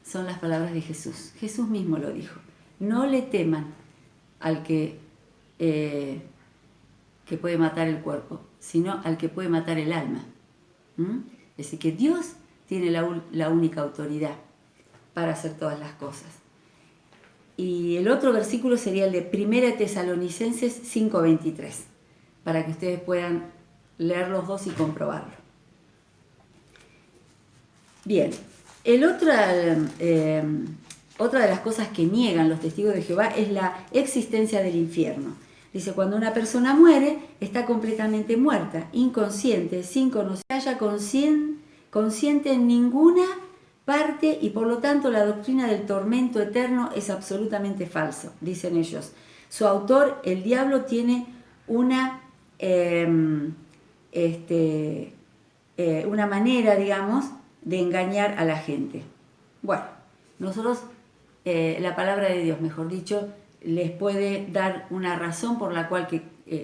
S1: son las palabras de Jesús. Jesús mismo lo dijo. No le teman al que puede matar el cuerpo, sino al que puede matar el alma. Es decir, que Dios tiene la única autoridad para hacer todas las cosas. Y el otro versículo sería el de 1 Tesalonicenses 5:23, para que ustedes puedan leer los dos y comprobarlo. Bien, otra de las cosas que niegan los testigos de Jehová es la existencia del infierno. Dice, cuando una persona muere, está completamente muerta, inconsciente, sin conocer, haya consciente en ninguna parte, y por lo tanto la doctrina del tormento eterno es absolutamente falso, dicen ellos. Su autor, el diablo, tiene una manera, digamos, de engañar a la gente. Bueno, nosotros, la palabra de Dios, mejor dicho, les puede dar una razón por la cual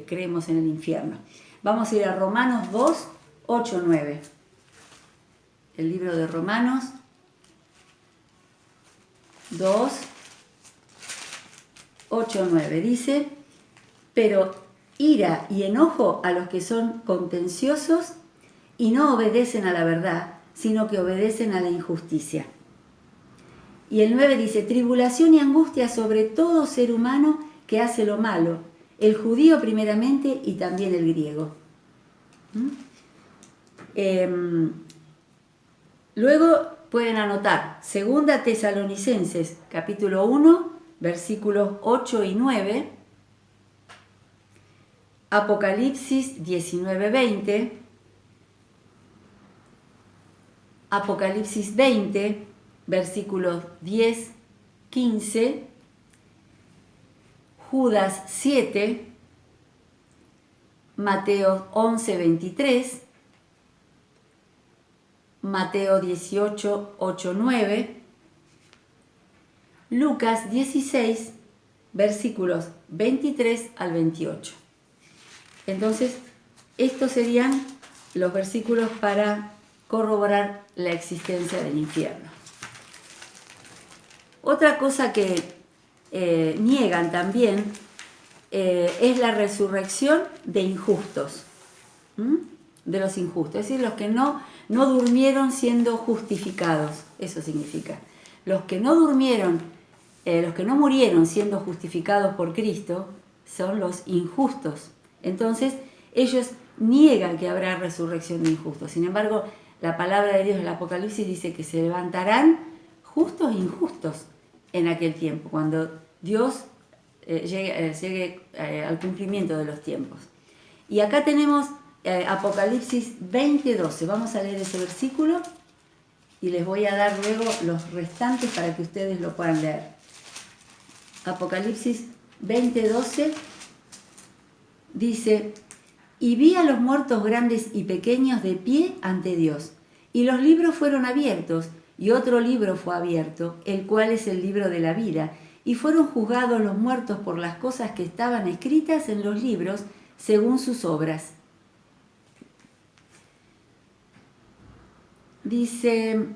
S1: creemos en el infierno. Vamos a ir a Romanos 2, 8, 9. El libro de Romanos 2, 8, 9. Dice, pero ira y enojo a los que son contenciosos y no obedecen a la verdad, sino que obedecen a la injusticia. Y el 9 dice, tribulación y angustia sobre todo ser humano que hace lo malo, el judío primeramente y también el griego. Luego pueden anotar 2 Tesalonicenses capítulo 1, versículos 8 y 9, Apocalipsis 19, 20, Apocalipsis 20, versículos 10, 15, Judas 7, Mateo 11, 23, Mateo 18, 8, 9, Lucas 16, versículos 23 al 28. Entonces, estos serían los versículos para corroborar la existencia del infierno. Otra cosa que niegan también es la resurrección de injustos, de los injustos, es decir, los que no durmieron siendo justificados, eso significa. Los que no durmieron, los que no murieron siendo justificados por Cristo son los injustos. Entonces, ellos niegan que habrá resurrección de injustos. Sin embargo, la palabra de Dios en el Apocalipsis dice que se levantarán justos e injustos en aquel tiempo, cuando Dios llegue al cumplimiento de los tiempos. Y acá tenemos Apocalipsis 20:12. Vamos a leer ese versículo y les voy a dar luego los restantes para que ustedes lo puedan leer. Apocalipsis 20:12 dice, y vi a los muertos grandes y pequeños de pie ante Dios, y los libros fueron abiertos, y otro libro fue abierto, el cual es el libro de la vida, y fueron juzgados los muertos por las cosas que estaban escritas en los libros según sus obras. Dice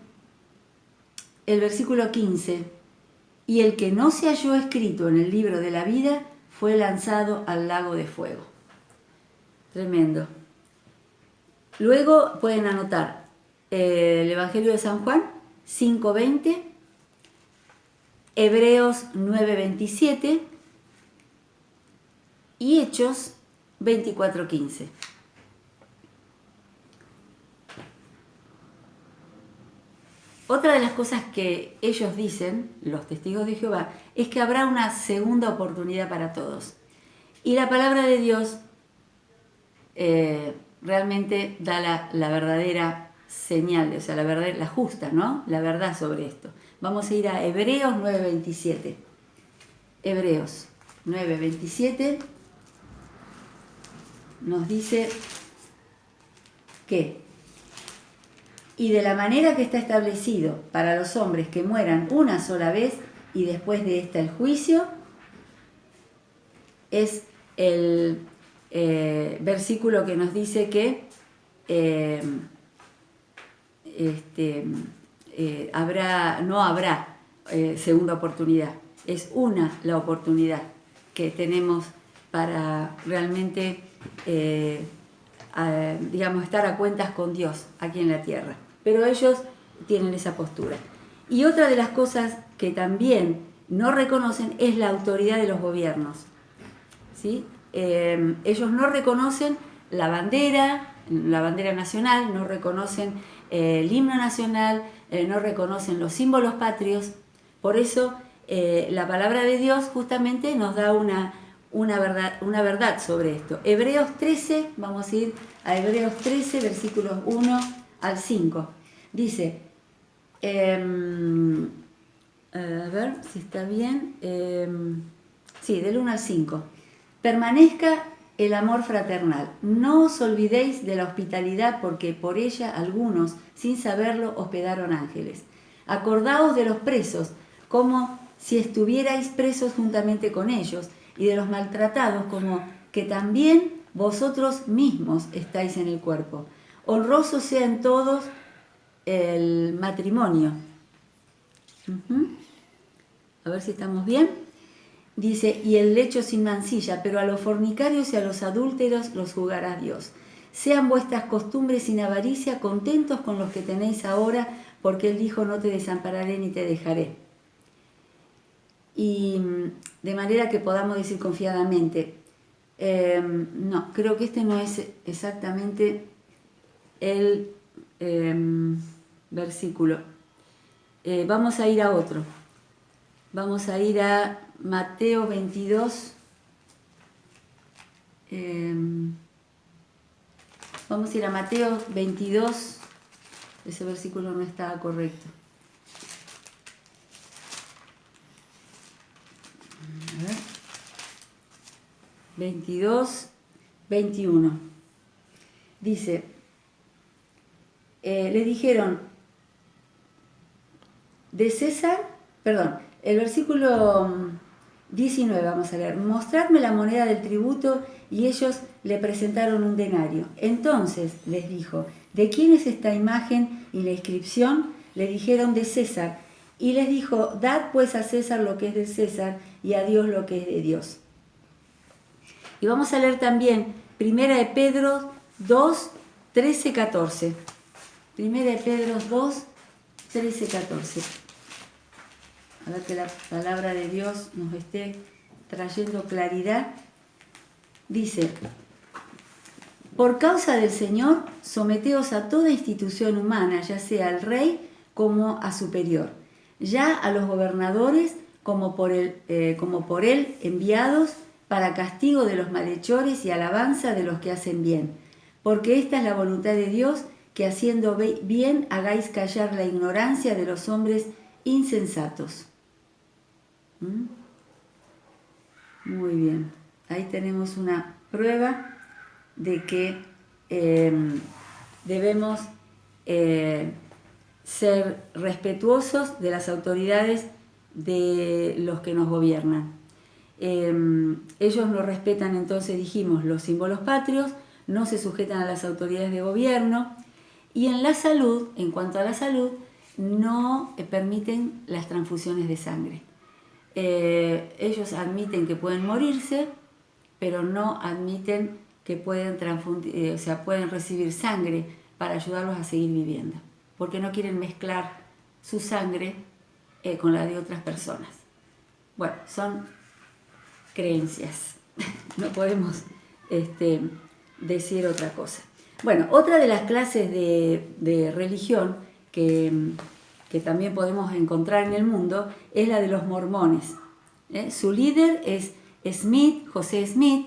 S1: el versículo 15, y el que no se halló escrito en el libro de la vida fue lanzado al lago de fuego. tremendo. Luego pueden anotar el Evangelio de San Juan 5:20, Hebreos 9:27 y Hechos 24:15. Otra de las cosas que ellos dicen, los testigos de Jehová, es que habrá una segunda oportunidad para todos. Y la palabra de Dios realmente da la verdadera señal, o sea, la justa, ¿no? La verdad sobre esto. Vamos a ir a Hebreos 9:27. Hebreos 9:27 nos dice que y de la manera que está establecido para los hombres que mueran una sola vez y después de esta el juicio, es el versículo que nos dice que no habrá segunda oportunidad. Es una la oportunidad que tenemos para realmente, estar a cuentas con Dios aquí en la tierra. Pero ellos tienen esa postura. Y otra de las cosas que también no reconocen es la autoridad de los gobiernos, ¿sí? Ellos no reconocen la bandera nacional, no reconocen el himno nacional, no reconocen los símbolos patrios. Por eso la palabra de Dios justamente nos da una verdad sobre esto. Hebreos 13, vamos a ir a Hebreos 13, versículos 1 al 5. Dice, a ver si está bien, sí, del 1 al 5. Permanezca el amor fraternal. No os olvidéis de la hospitalidad, porque por ella algunos, sin saberlo, hospedaron ángeles. Acordaos de los presos, como si estuvierais presos juntamente con ellos, y de los maltratados, como que también vosotros mismos estáis en el cuerpo. Honroso sea en todos el matrimonio. A ver si estamos bien. Dice, y el lecho sin mancilla, pero a los fornicarios y a los adúlteros los juzgará Dios. Sean vuestras costumbres sin avaricia, contentos con los que tenéis ahora, porque Él dijo, no te desampararé ni te dejaré. Y de manera que podamos decir confiadamente, no, creo que este no es exactamente el versículo. Vamos a ir a otro. Vamos a ir a Mateo 22. Vamos a ir a Mateo 22. Ese versículo no estaba correcto. A ver. 22, 21. Dice, le dijeron, de César, perdón, el versículo 19 vamos a leer, mostradme la moneda del tributo, y ellos le presentaron un denario. Entonces les dijo, ¿de quién es esta imagen y la inscripción? Le dijeron, de César. Y les dijo, dad pues a César lo que es de César y a Dios lo que es de Dios. Y vamos a leer también 1 de Pedro 2, 13, 14. 1 de Pedro 2, 13, 14. A ver que la palabra de Dios nos esté trayendo claridad. Dice, por causa del Señor, someteos a toda institución humana, ya sea al rey como a superior, ya a los gobernadores como por él enviados para castigo de los malhechores y alabanza de los que hacen bien. Porque esta es la voluntad de Dios, que haciendo bien hagáis callar la ignorancia de los hombres insensatos. Muy bien, ahí tenemos una prueba de que debemos ser respetuosos de las autoridades de los que nos gobiernan. Ellos no respetan, entonces dijimos, los símbolos patrios, no se sujetan a las autoridades de gobierno, y en la salud, en cuanto a la salud, no permiten las transfusiones de sangre. Ellos admiten que pueden morirse, pero no admiten que pueden pueden recibir sangre para ayudarlos a seguir viviendo, porque no quieren mezclar su sangre con la de otras personas. Bueno, son creencias, no podemos decir otra cosa. Bueno, otra de las clases de religión que también podemos encontrar en el mundo es la de los mormones. Su líder es Smith, José Smith.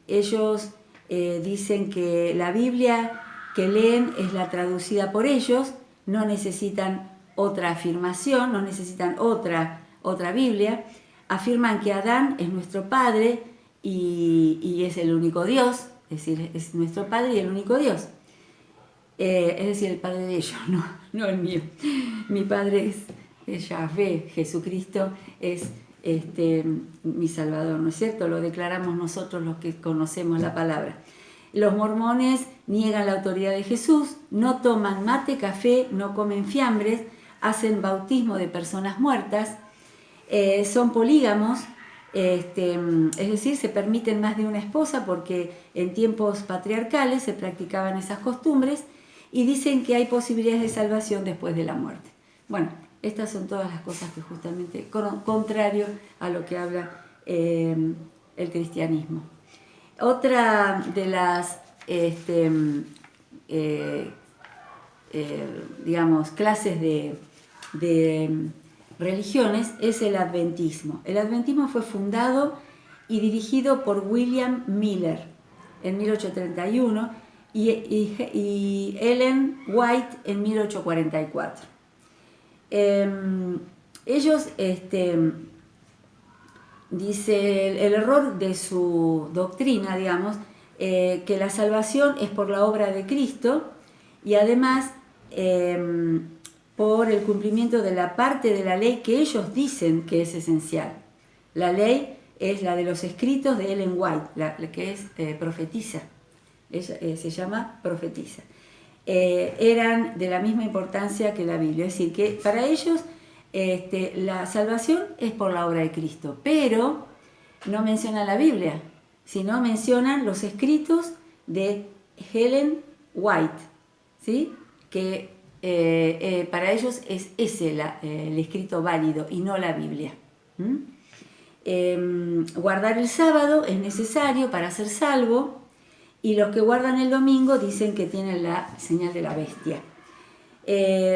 S1: Ellos dicen que la Biblia que leen es la traducida por ellos, no necesitan otra afirmación, no necesitan otra Biblia. Afirman que Adán es nuestro padre y es el único Dios, es decir, es nuestro padre y el único Dios. Es decir, el padre de ellos, no el mío. Mi padre es Yahvé, Jesucristo es mi Salvador, ¿no es cierto? Lo declaramos nosotros los que conocemos la palabra. Los mormones niegan la autoridad de Jesús, no toman mate, café, no comen fiambres, hacen bautismo de personas muertas, son polígamos, es decir, se permiten más de una esposa porque en tiempos patriarcales se practicaban esas costumbres y dicen que hay posibilidades de salvación después de la muerte. Bueno, estas son todas las cosas que justamente contrario a lo que habla el cristianismo. Otra de las clases de religiones es el adventismo. El adventismo fue fundado y dirigido por William Miller en 1831 y Ellen White en 1844. Ellos, dice el error de su doctrina, digamos, que la salvación es por la obra de Cristo y además por el cumplimiento de la parte de la ley que ellos dicen que es esencial. La ley es la de los escritos de Ellen White, la que es profetisa. Ella se llama profetisa. Eran de la misma importancia que la Biblia, es decir, que para ellos la salvación es por la obra de Cristo, pero no mencionan la Biblia, sino mencionan los escritos de Ellen White, ¿sí? Que para ellos es ese el escrito válido y no la Biblia. Guardar el sábado es necesario para ser salvo. Y los que guardan el domingo dicen que tienen la señal de la bestia.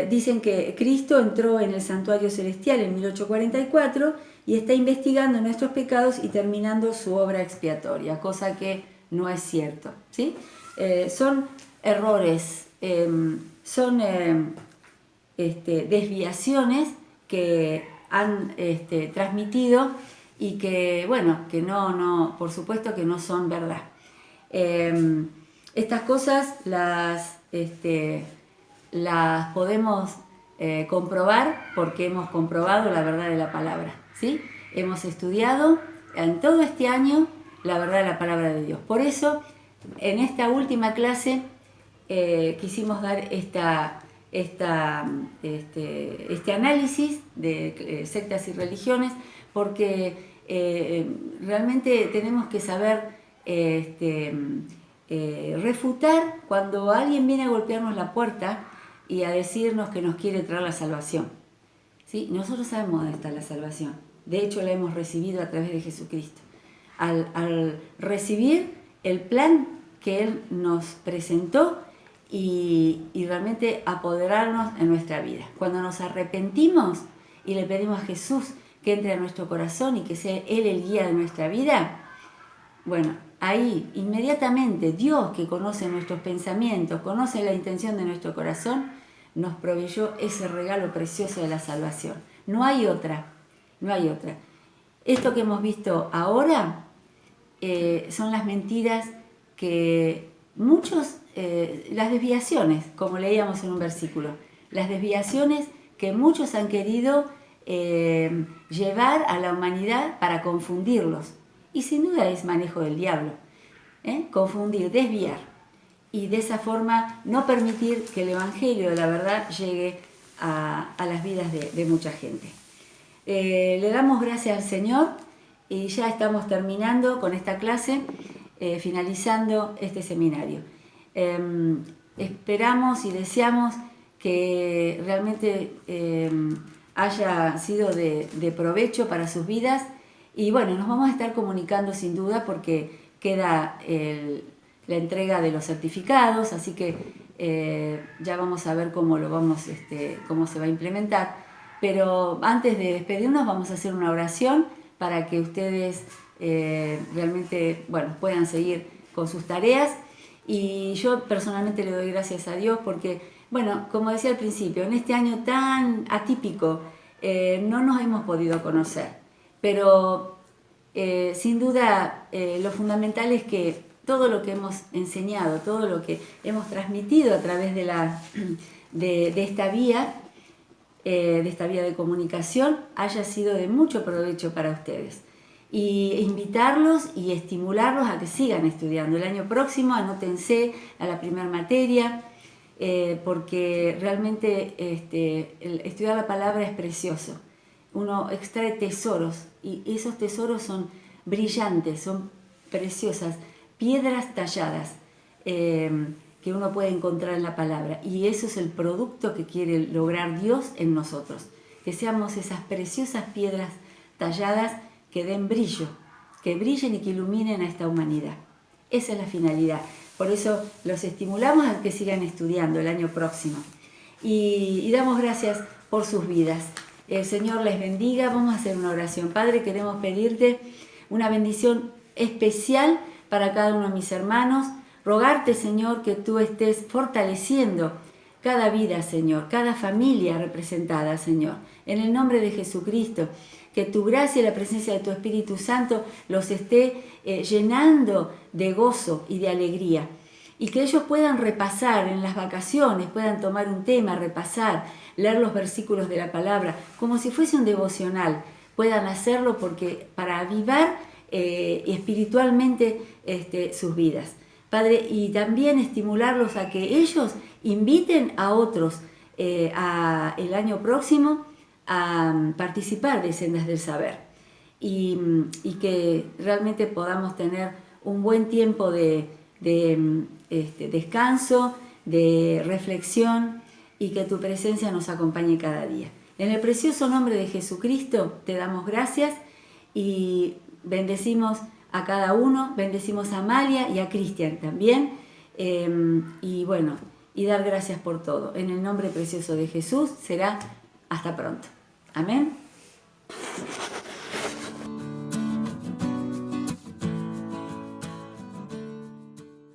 S1: Dicen que Cristo entró en el santuario celestial en 1844 y está investigando nuestros pecados y terminando su obra expiatoria, cosa que no es cierto, ¿sí? Son errores, son desviaciones que han transmitido y que, bueno, que no, por supuesto que no son verdad. Estas cosas las podemos comprobar porque hemos comprobado la verdad de la palabra, ¿sí? Hemos estudiado en todo este año la verdad de la palabra de Dios. Por eso, en esta última clase quisimos dar este análisis de sectas y religiones porque realmente tenemos que saber refutar cuando alguien viene a golpearnos la puerta y a decirnos que nos quiere traer la salvación, ¿sí? Nosotros sabemos dónde está la salvación, de hecho la hemos recibido a través de Jesucristo. Al recibir el plan que Él nos presentó y realmente apoderarnos en nuestra vida. Cuando nos arrepentimos y le pedimos a Jesús que entre a nuestro corazón y que sea Él el guía de nuestra vida, bueno, ahí inmediatamente Dios, que conoce nuestros pensamientos, conoce la intención de nuestro corazón, nos proveyó ese regalo precioso de la salvación. No hay otra, no hay otra. Esto que hemos visto ahora son las mentiras que muchos, las desviaciones, como leíamos en un versículo, las desviaciones que muchos han querido llevar a la humanidad para confundirlos. Y sin duda es manejo del diablo, confundir, desviar y de esa forma no permitir que el Evangelio de la verdad llegue a las vidas de mucha gente. Le damos gracias al Señor y ya estamos terminando con esta clase, finalizando este seminario. Esperamos y deseamos que realmente haya sido de provecho para sus vidas, y bueno, nos vamos a estar comunicando sin duda porque queda la entrega de los certificados, así que ya vamos a ver cómo cómo se va a implementar. Pero antes de despedirnos vamos a hacer una oración para que ustedes realmente puedan seguir con sus tareas. Y yo personalmente le doy gracias a Dios porque, como decía al principio, en este año tan atípico no nos hemos podido conocer, pero sin duda lo fundamental es que todo lo que hemos enseñado, todo lo que hemos transmitido a través de esta vía de comunicación haya sido de mucho provecho para ustedes. Y invitarlos y estimularlos a que sigan estudiando. El año próximo anótense a la primera materia, porque realmente el estudiar la palabra es precioso. Uno extrae tesoros y esos tesoros son brillantes, son preciosas, piedras talladas que uno puede encontrar en la palabra, y eso es el producto que quiere lograr Dios en nosotros, que seamos esas preciosas piedras talladas que den brillo, que brillen y que iluminen a esta humanidad. Esa es la finalidad. Por eso los estimulamos a que sigan estudiando el año próximo y damos gracias por sus vidas. El Señor les bendiga. Vamos a hacer una oración. Padre, queremos pedirte una bendición especial para cada uno de mis hermanos. Rogarte, Señor, que tú estés fortaleciendo cada vida, Señor, cada familia representada, Señor. En el nombre de Jesucristo, que tu gracia y la presencia de tu Espíritu Santo los esté llenando de gozo y de alegría. Y que ellos puedan repasar en las vacaciones, puedan tomar un tema, repasar, leer los versículos de la palabra, como si fuese un devocional. Puedan hacerlo para avivar espiritualmente sus vidas. Padre, y también estimularlos a que ellos inviten a otros el año próximo a participar de Sendas del Saber y que realmente podamos tener un buen tiempo de descanso, de reflexión, y que tu presencia nos acompañe cada día. En el precioso nombre de Jesucristo te damos gracias y bendecimos a cada uno, bendecimos a Amalia y a Cristian también, y dar gracias por todo. En el nombre precioso de Jesús será hasta pronto. Amén.